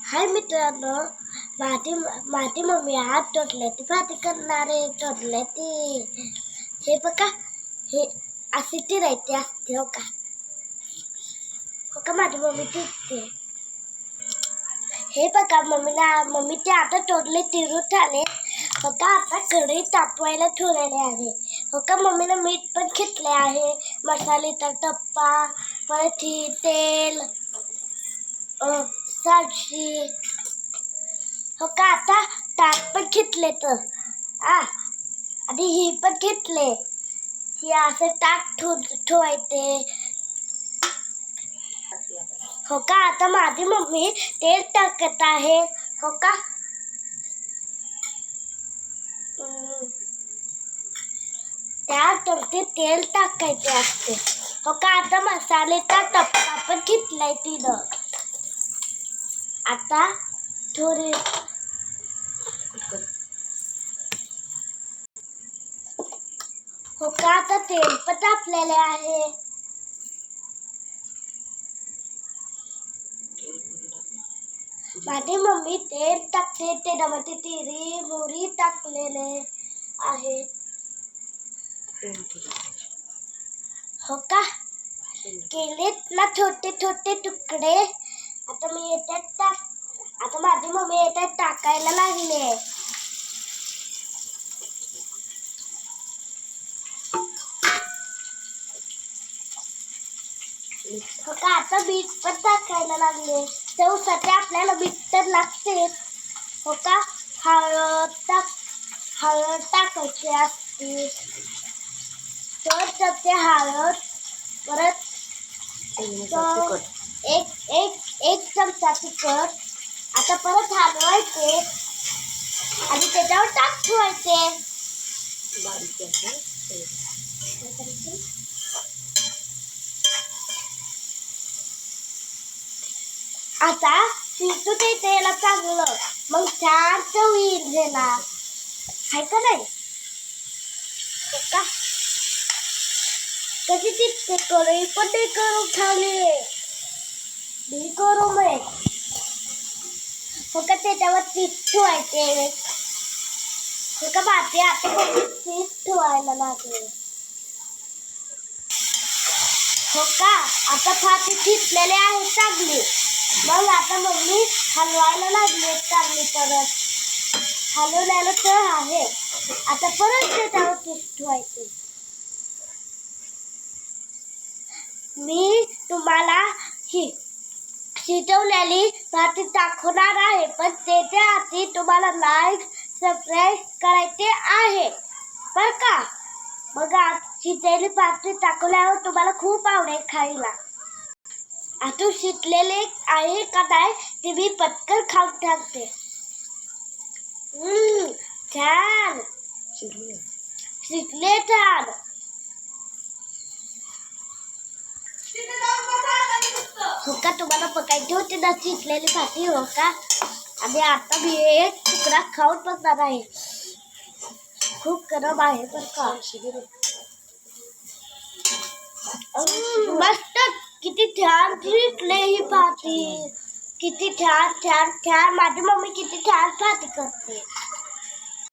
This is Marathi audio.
हाय मित्रांनो, माझी मम्मी आज टोटल्याची भाजी करणार आहे. टोटल्याची हे बघा, हे अशी चिरायची असते. हो का माझी मम्मी चिरते. हे बघा मम्मीचे आता टोटले चिरून झाले. हो का आता कढई तापवायला ठेवलेले आहे. हो का मम्मीनं मीठ पण घेतले आहे, मसाल्याचा डब्बा, परत तेल, साक्षी. हो का आता ताट पण घेतले तर आणि ही पण घेतले. ही असं ताट ठेवायचे. हो का आता माझी मम्मी तेल टाकत आहे. हो का त्यात तेल टाकायचे असते. हो का आता मसाल्याचा डब्बा पण घेतलाय तिनं. आता थोडी हो का आता तेल पण तापलेले आहे. माझी मम्मी तेल टाकते, त्याच्यामध्ये तिरी मोहरी टाकलेले आहे. हो का केलेत ना छोटे छोटे तुकडे. आता मी आता माझी मम्मी याच्यात टाकायला लागले. हो का आता बीट पण टाकायला लागले. चवसाठी आपल्याला बीट तर लागते. हो का हळद टाकायची असते. तर ते हळद, परत एक चमचा तिखट. आता परत हलवायचे आणि त्याच्यावर टाक ठेवायचे. आता शिजू द्यायचं याला चांगलं, मग छान चव येईल ह्याला. आहे का नाही? का कशी तिथे कढई पण नाही करून ठेवली. मी करू मग. हो का त्याच्यावर चीज ठेवायचे. हो का भाजी आता चीज ठेवायला लागले. हो का आता भाजी शिजलेले आहे चांगली. मग आता मम्मी हलवायला लागली चांगली. परत हलवलेलं तर आहे. आता परत त्याच्यावर चीज ठेवायचे. मी तुम्हाला ही शिजवलेली भाजी दाखवणार आहे, पण त्याच्या आधी तुम्हाला लाईक सबस्क्राईब करायचे आहे बरं का. मग आज शिजलेली भाजी दाखवल्यावर तुम्हाला खूप आवडेल खायला. आता शिजलेले आहे का नाही ते मी पटकन खाऊन टाकते. छान शिजले छान. हो का तुम्हाला बघायची होती ना शिजलेली भाजी. हो का आणि आता मी एक तुकडा खाऊन बघणार आहे. खूप गरम आहे बरं का. मस्त किती छान शिजले ही भाजी. किती छान छान छान. माझी मम्मी किती छान भाजी करते.